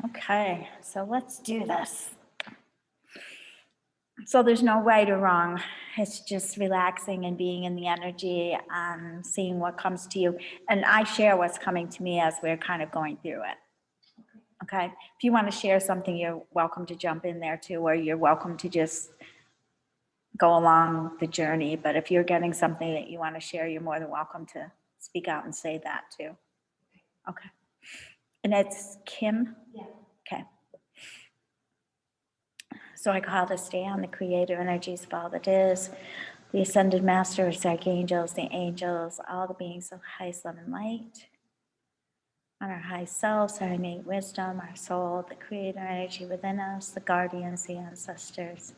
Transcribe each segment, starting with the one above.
Okay, so let's do this. So there's no right or wrong. It's just relaxing and being in the energy, seeing what comes to you. And I share what's coming to me as we're kind of going through it. Okay, if you want to share something, you're welcome to jump in there too, or you're welcome to just go along the journey. But if you're getting something that you want to share, you're more than welcome to speak out and say that too. Okay. And it's Kim? Yeah. Okay. So I call this day on the creative energies of all that is, the ascended masters, archangels, the angels, all the beings of highest love and light, on our high selves, our innate wisdom, our soul, the creative energy within us, the guardians, the ancestors,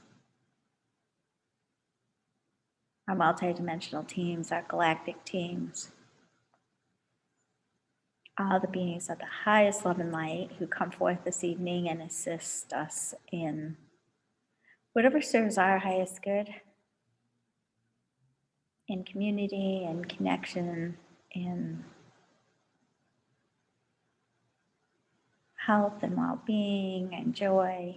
our multidimensional teams, our galactic teams, all the beings of the highest love and light who come forth this evening and assist us in whatever serves our highest good, in community and connection, in health and well-being and joy.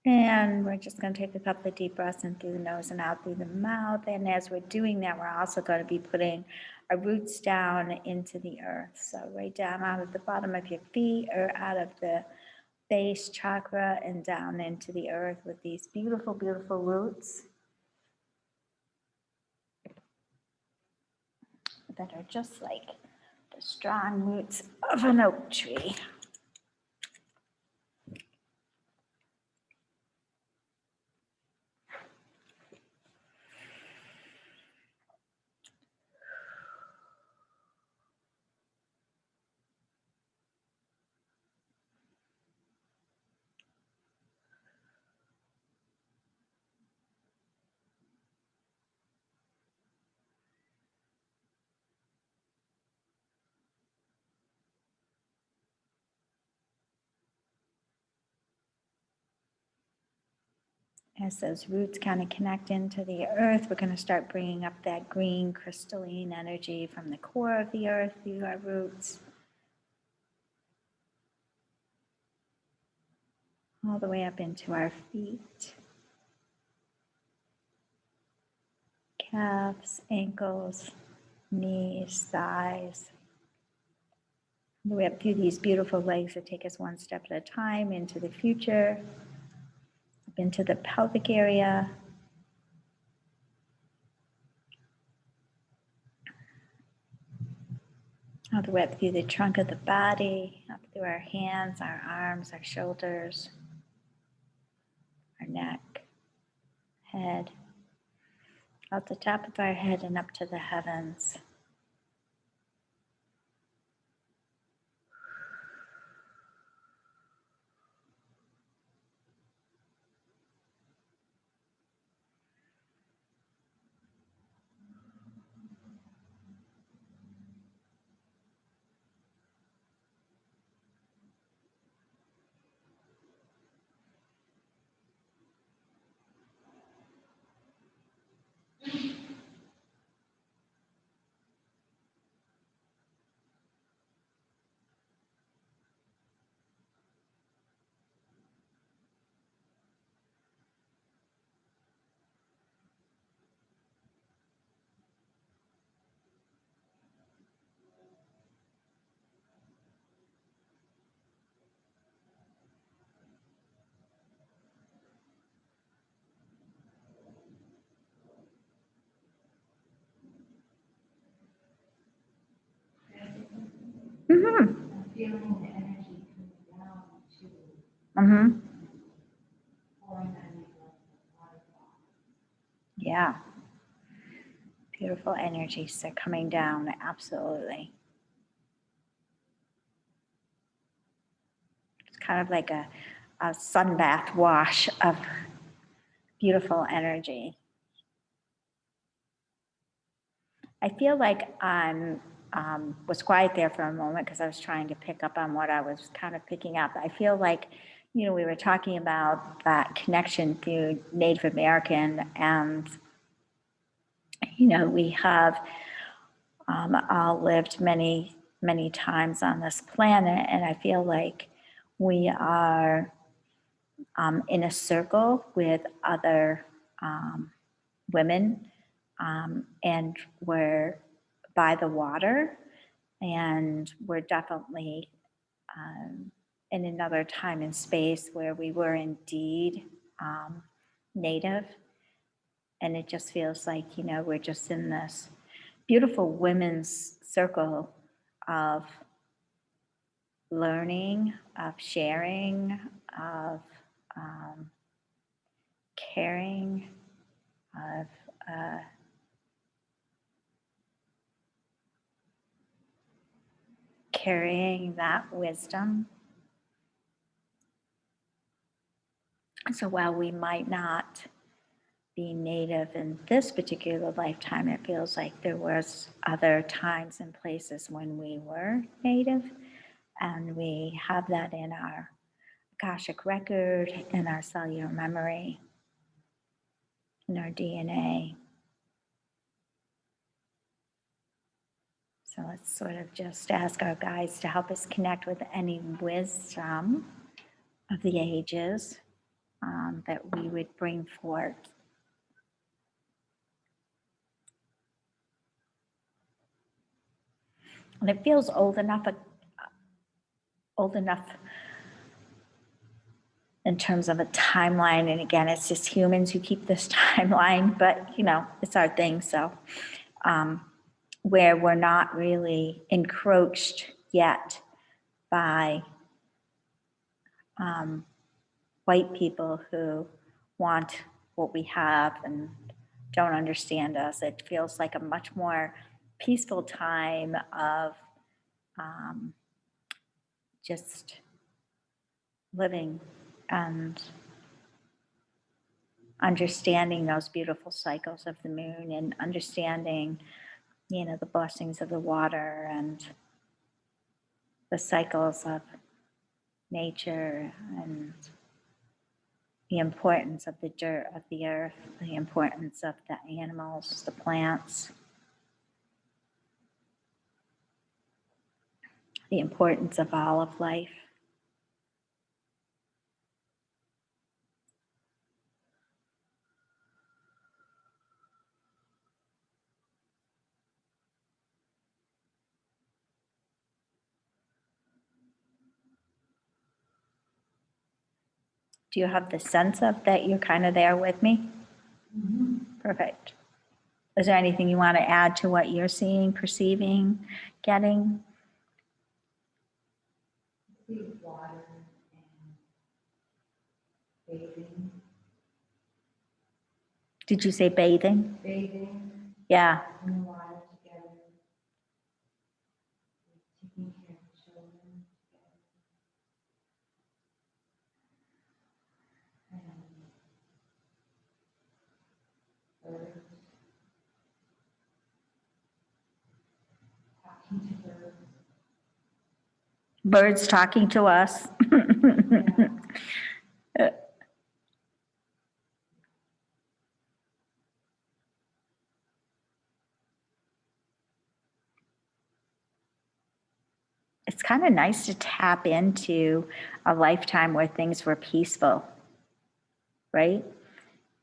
And we're just going to take a couple of deep breaths in through the nose and out through the mouth. And as we're doing that, we're also going to be putting our roots down into the earth. So right down out of the bottom of your feet or out of the base chakra and down into the earth with these beautiful, beautiful roots that are just like the strong roots of an oak tree. As those roots kind of connect into the earth, we're going to start bringing up that green crystalline energy from the core of the earth through our roots, all the way up into our feet, calves, ankles, knees, thighs, all the way up through these beautiful legs that take us one step at a time into the future, up into the pelvic area, all the way up through the trunk of the body, up through our hands, our arms, our shoulders, our neck, head, out the top of our head and up to the heavens. I'm feeling the energy coming down to pouring underneath the waterfall. Yeah. Beautiful energies are coming down, absolutely. It's kind of like a sun bath wash of beautiful energy. I feel like I was quiet there for a moment because I was trying to pick up on what I was kind of picking up. I feel like you know, we were talking about that connection through Native American, and, you know, we have all lived many, many times on this planet, and I feel like we are in a circle with other women, and we're by the water, and we're definitely in another time and space where we were indeed native. And it just feels like, you know, we're just in this beautiful women's circle of learning, of sharing, of caring, of carrying that wisdom. So while we might not be native in this particular lifetime, it feels like there was other times and places when we were native, and we have that in our Akashic record, in our cellular memory, in our DNA. So let's sort of just ask our guides to help us connect with any wisdom of the ages that we would bring forth. And it feels old enough in terms of a timeline. And again, it's just humans who keep this timeline, but you know, it's our thing. So where we're not really encroached yet by white people who want what we have and don't understand us. It feels like a much more peaceful time of just living and understanding those beautiful cycles of the moon, and understanding, you know, the blessings of the water and the cycles of nature, and the importance of the dirt, of the earth, the importance of the animals, the plants, the importance of all of life. Do you have the sense of that you're kind of there with me? Mm-hmm. Perfect. Is there anything you want to add to what you're seeing, perceiving, getting? See water and bathing. Did you say bathing? Bathing Yeah. in the water together. Taking care of children together. And birds. Talking to birds. Birds talking to us. It's kind of nice to tap into a lifetime where things were peaceful, right?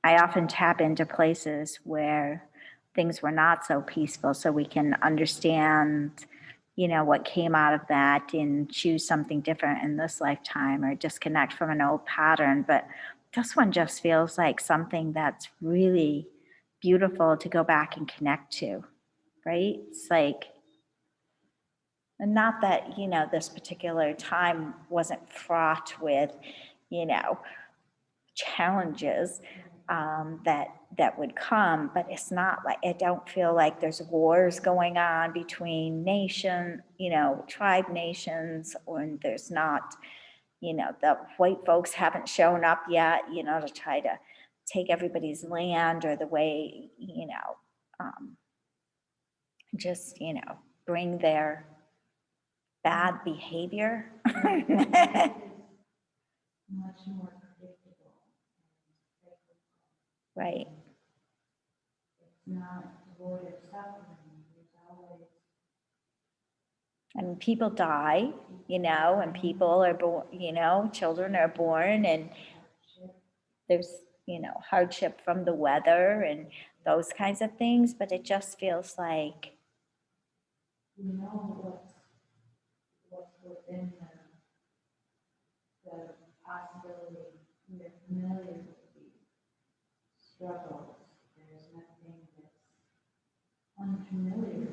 I often tap into places where things were not so peaceful, so we can understand, you know, what came out of that and choose something different in this lifetime, or disconnect from an old pattern. But this one just feels like something that's really beautiful to go back and connect to, right? It's like, and not that, you know, this particular time wasn't fraught with, you know, challenges that would come, but it's not like, I don't feel like there's wars going on between nation, you know, tribe nations, or there's not, you know, the white folks haven't shown up yet, you know, to try to take everybody's land, or the way, you know, just, you know, bring their bad behavior. much more predictable. right. It's not devoid of suffering. There's always I mean, people die, and people are born, children are born, and there's, hardship from the weather and those kinds of things, but it just feels like, you know what's within the possibility. You're familiar with the struggles. There's nothing that's unfamiliar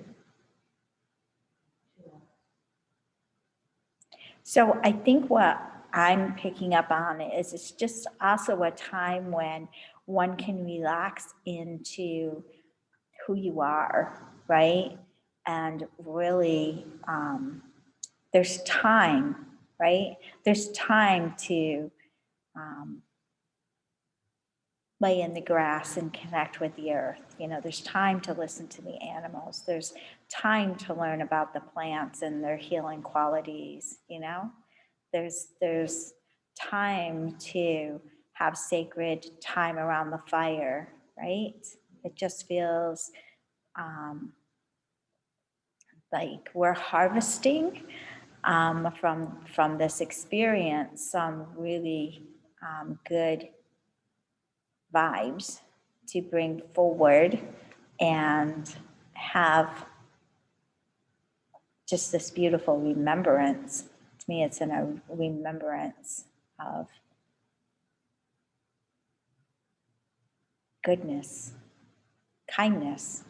to us. so I think what I'm picking up on is it's just also a time when one can relax into who you are, right? And really, there's time, right? There's time to um, lay in the grass and connect with the earth. There's time to listen to the animals. There's time to learn about the plants and their healing qualities. There's time to have sacred time around the fire, right? It just feels like we're harvesting from this experience some really good vibes to bring forward and have just this beautiful remembrance. To me, it's a remembrance of goodness, kindness.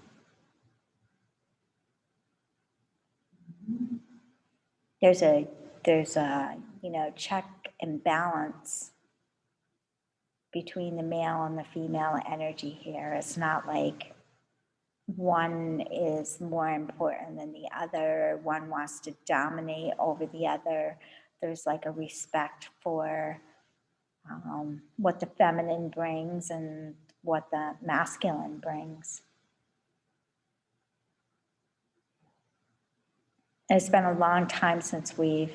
There's a check and balance between the male and the female energy here. It's not like one is more important than the other. One wants to dominate over the other. There's like a respect for what the feminine brings and what the masculine brings. And it's been a long time since we've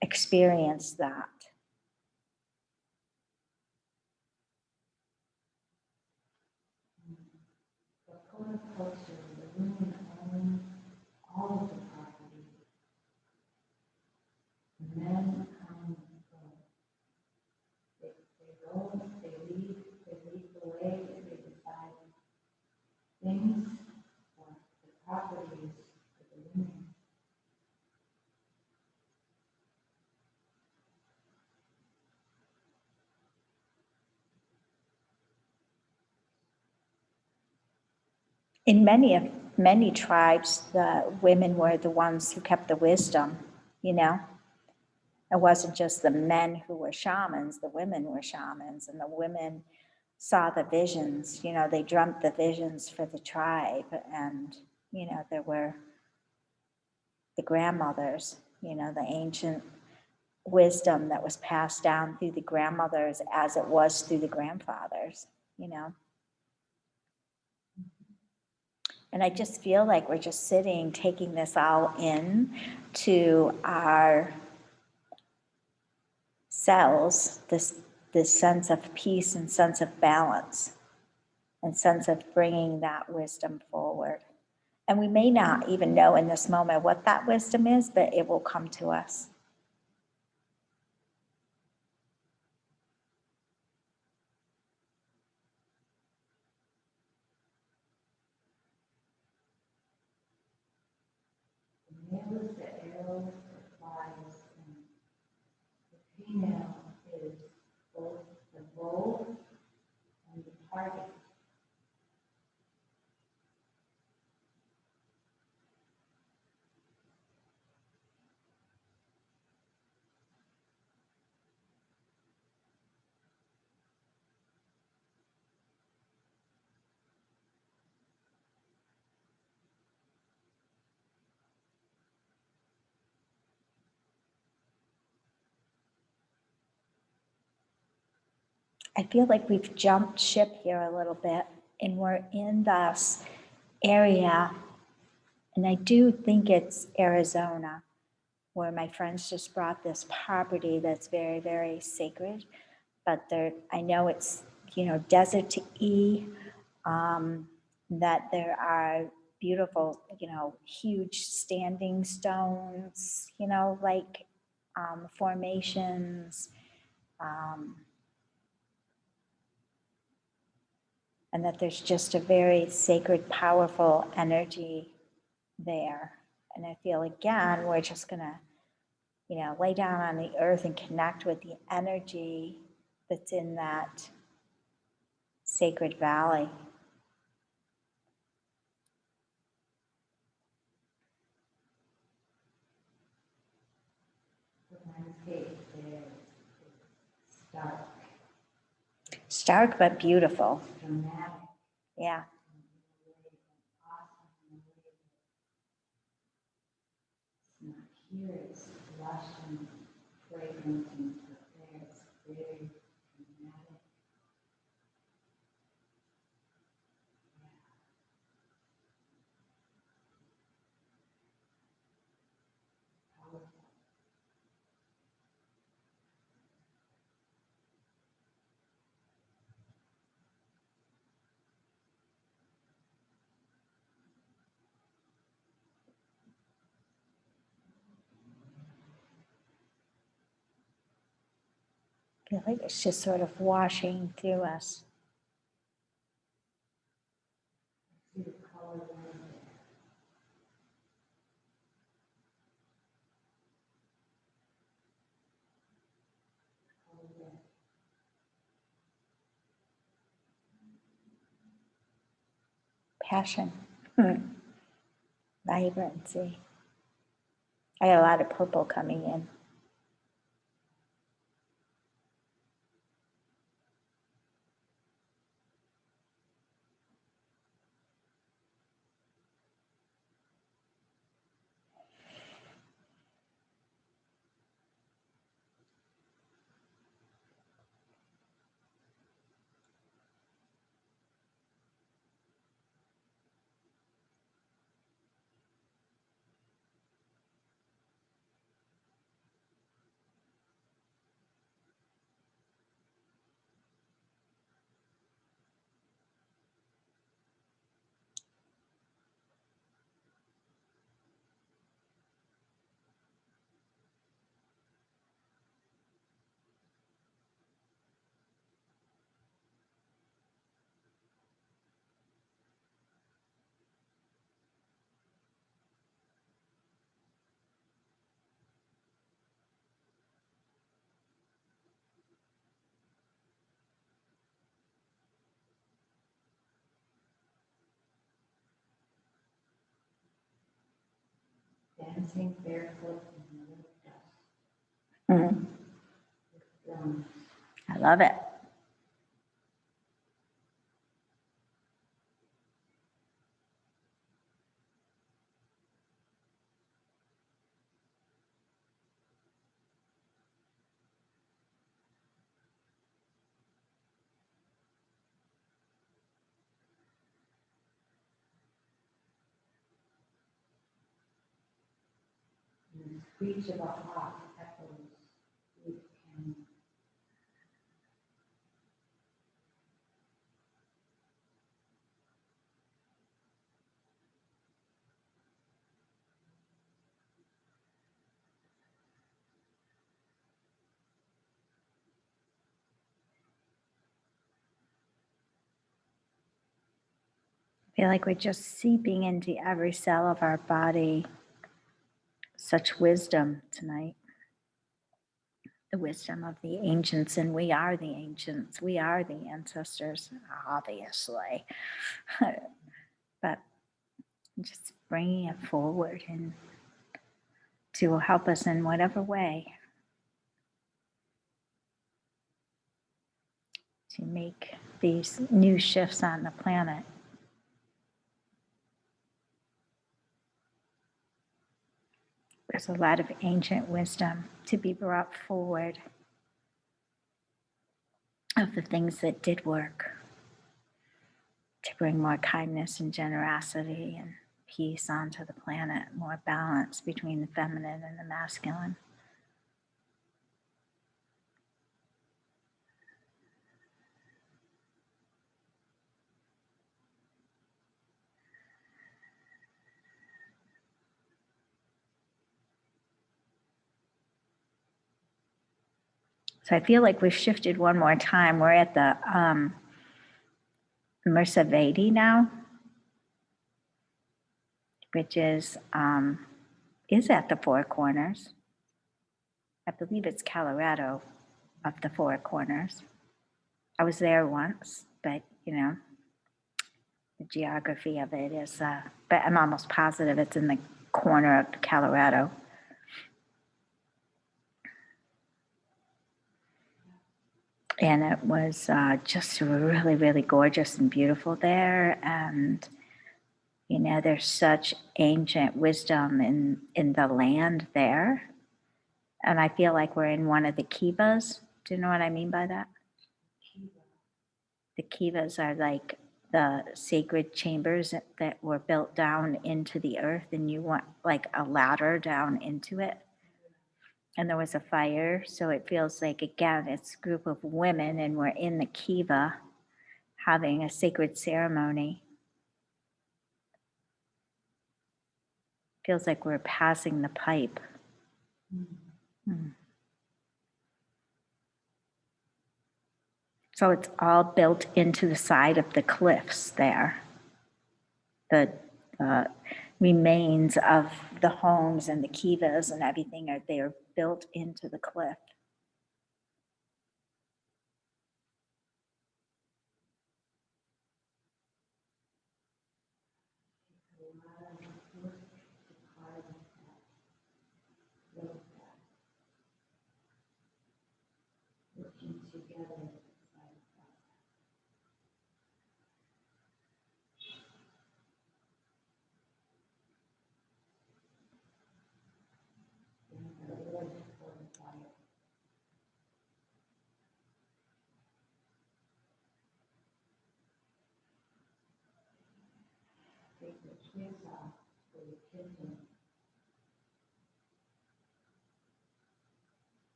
experienced that. Closer, the women own all of the property. The men come and go. They go, they leave the way, they decide things, but the property is for the women. In many tribes, the women were the ones who kept the wisdom. It wasn't just the men who were shamans, the women were shamans, and the women saw the visions. They dreamt the visions for the tribe, and there were the grandmothers, the ancient wisdom that was passed down through the grandmothers as it was through the grandfathers. And I just feel like we're just sitting, taking this all in to our cells, this sense of peace and sense of balance and sense of bringing that wisdom forward. And we may not even know in this moment what that wisdom is, but it will come to us. The male is the arrow that flies, and the female is both the bow and the target. I feel like we've jumped ship here a little bit, and we're in this area, and I do think it's Arizona, where my friends just brought this property that's very, very sacred, but there, I know it's, desert to that there are beautiful, huge standing stones, like formations, and that there's just a very sacred, powerful energy there. And I feel again, we're just gonna, lay down on the earth and connect with the energy that's in that sacred valley. The landscape there is stark, Stark but beautiful. dramatic, Yeah. and in a way, and awesome in a way that's not here. It's lush and fragrant, and but there it's very dramatic. Powerful. I feel like it's just sort of washing through us. See the color there. Color there. Passion, vibrancy. I got a lot of purple coming in. Dancing barefoot in the little dust. Mhm. With drums. I love it. And the screech of a hawk echoes through the canyon. I feel like we're just seeping into every cell of our body. Such wisdom tonight. The wisdom of the ancients, and we are the ancients. We are the ancestors, obviously. But just bringing it forward and to help us in whatever way to make these new shifts on the planet. There's a lot of ancient wisdom to be brought forward of the things that did work to bring more kindness and generosity and peace onto the planet, more balance between the feminine and the masculine. So I feel like we've shifted one more time. We're at the Mersavedi now, which is at the Four Corners. I believe it's Colorado of the Four Corners. I was there once, but the geography of it is, but I'm almost positive it's in the corner of Colorado. And it was just really, really gorgeous and beautiful there. And, there's such ancient wisdom in the land there. And I feel like we're in one of the kivas. Do you know what I mean by that? The kivas are like the sacred chambers that were built down into the earth, and you want like a ladder down into it. And there was a fire, so it feels like, again, it's a group of women, and we're in the kiva having a sacred ceremony. Feels like we're passing the pipe. Mm. So it's all built into the side of the cliffs there. The remains of the homes and the kivas and everything they're built into the cliff.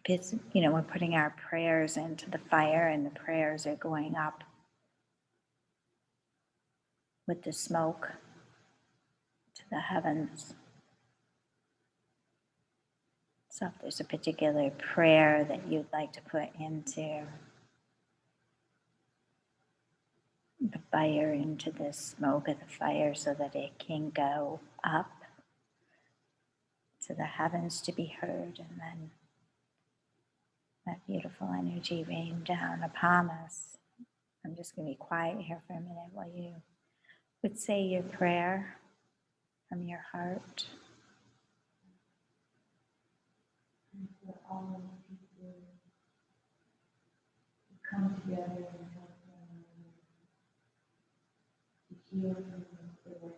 It's, we're putting our prayers into the fire, and the prayers are going up with the smoke to the heavens. So if there's a particular prayer that you'd like to put into the fire, into the smoke of the fire, so that it can go up to the heavens to be heard, and then that beautiful energy rain down upon us. I'm just going to be quiet here for a minute while you would say your prayer from your heart. And for all people who come together and help one another to heal from the way of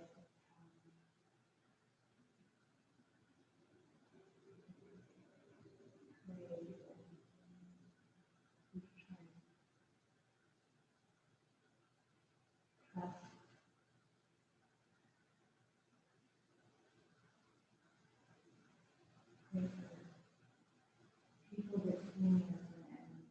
people that see me as an enemy.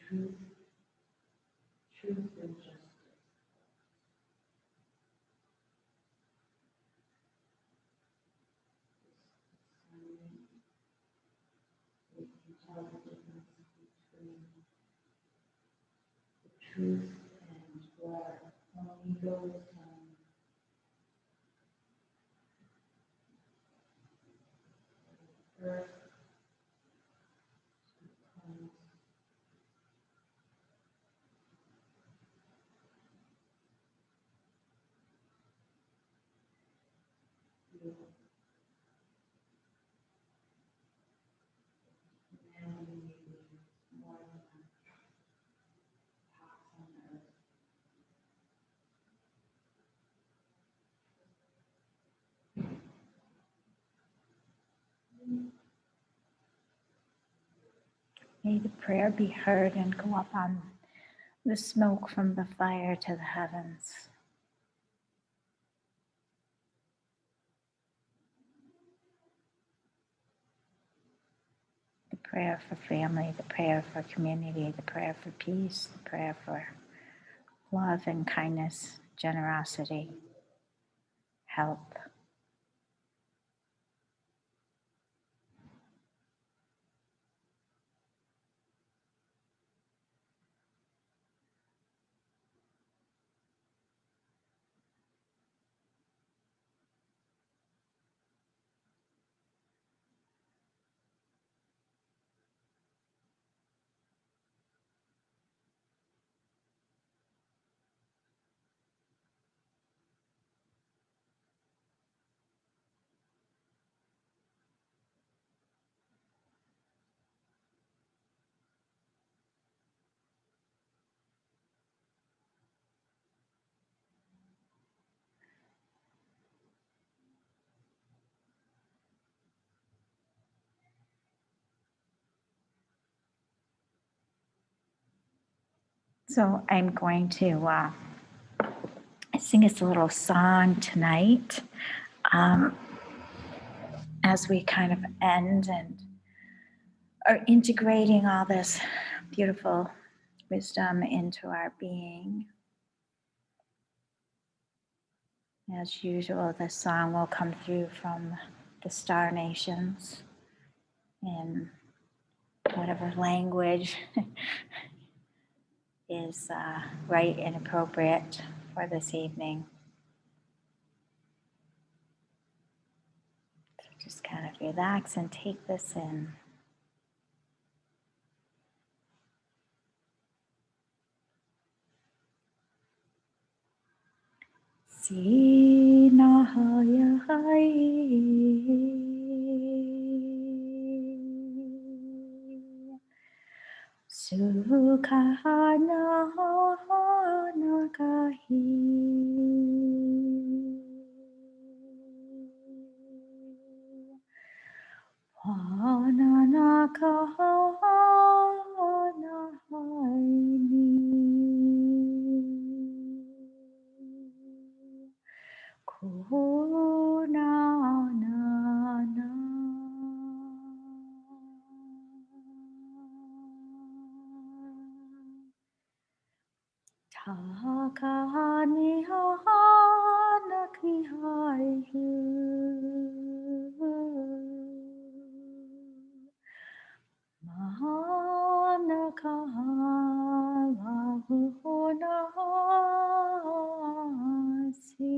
truth and justice. You can tell the difference between the truth and where ego is telling earth becomes you. Humanity is more than a path on earth. May the prayer be heard and go up on the smoke from the fire to the heavens. The prayer for family, the prayer for community, the prayer for peace, the prayer for love and kindness, generosity, help. So I'm going to sing us a little song tonight as we kind of end and are integrating all this beautiful wisdom into our being. As usual, this song will come through from the Star Nations in whatever language is right and appropriate for this evening. So just kind of relax and take this in. Si na haya hai sukha na kahi Hana na kahana haini Kuna na na Takani hana ki hai Mahana kahala huna si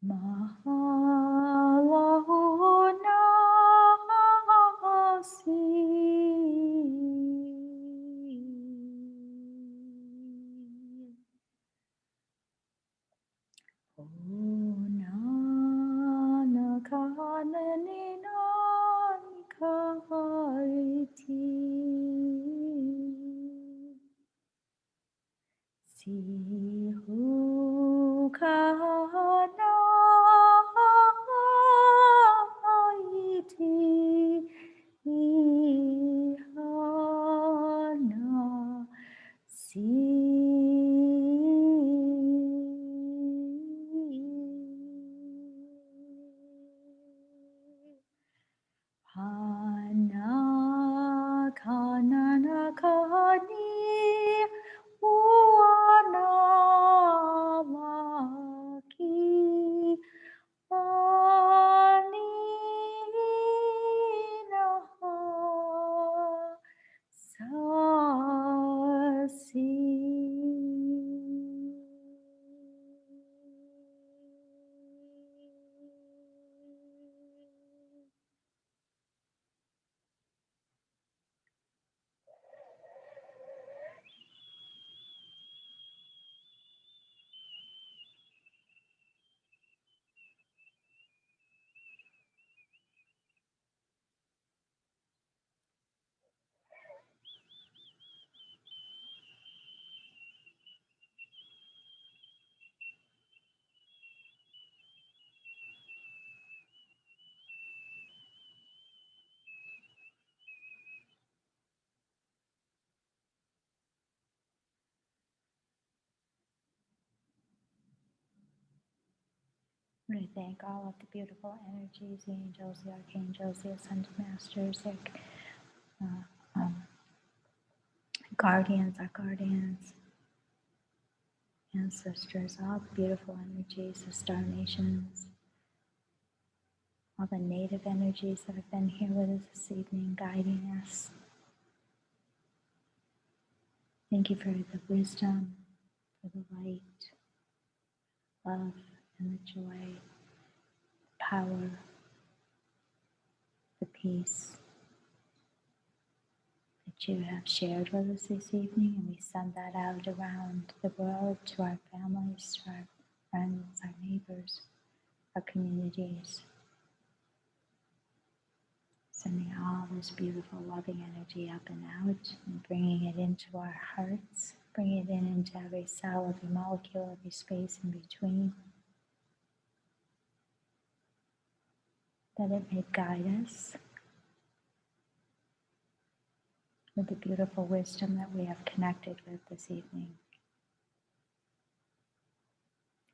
Mahala huna si Ona na kana ni nani We thank all of the beautiful energies, the angels, the archangels, the ascended masters, the guardians, our guardians, ancestors, all the beautiful energies, the star nations, all the native energies that have been here with us this evening, guiding us. Thank you for the wisdom, for the light, love, and the joy, the power, the peace that you have shared with us this evening, and we send that out around the world to our families, to our friends, our neighbors, our communities. Sending all this beautiful, loving energy up and out and bringing it into our hearts, bringing it into every cell, every molecule, every space in between. That it may guide us with the beautiful wisdom that we have connected with this evening.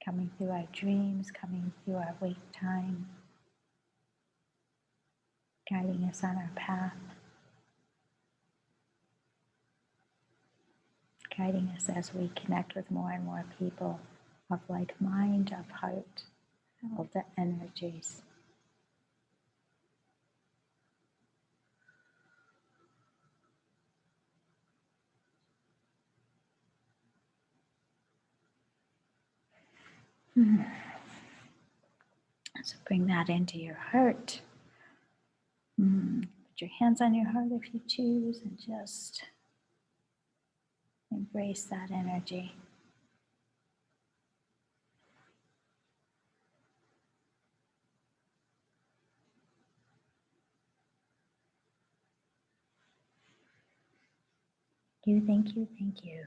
Coming through our dreams, coming through our wake time, guiding us on our path, guiding us as we connect with more and more people of like mind, of heart, all the energies. So bring that into your heart. Put your hands on your heart if you choose and just embrace that energy. Thank you, thank you, thank you.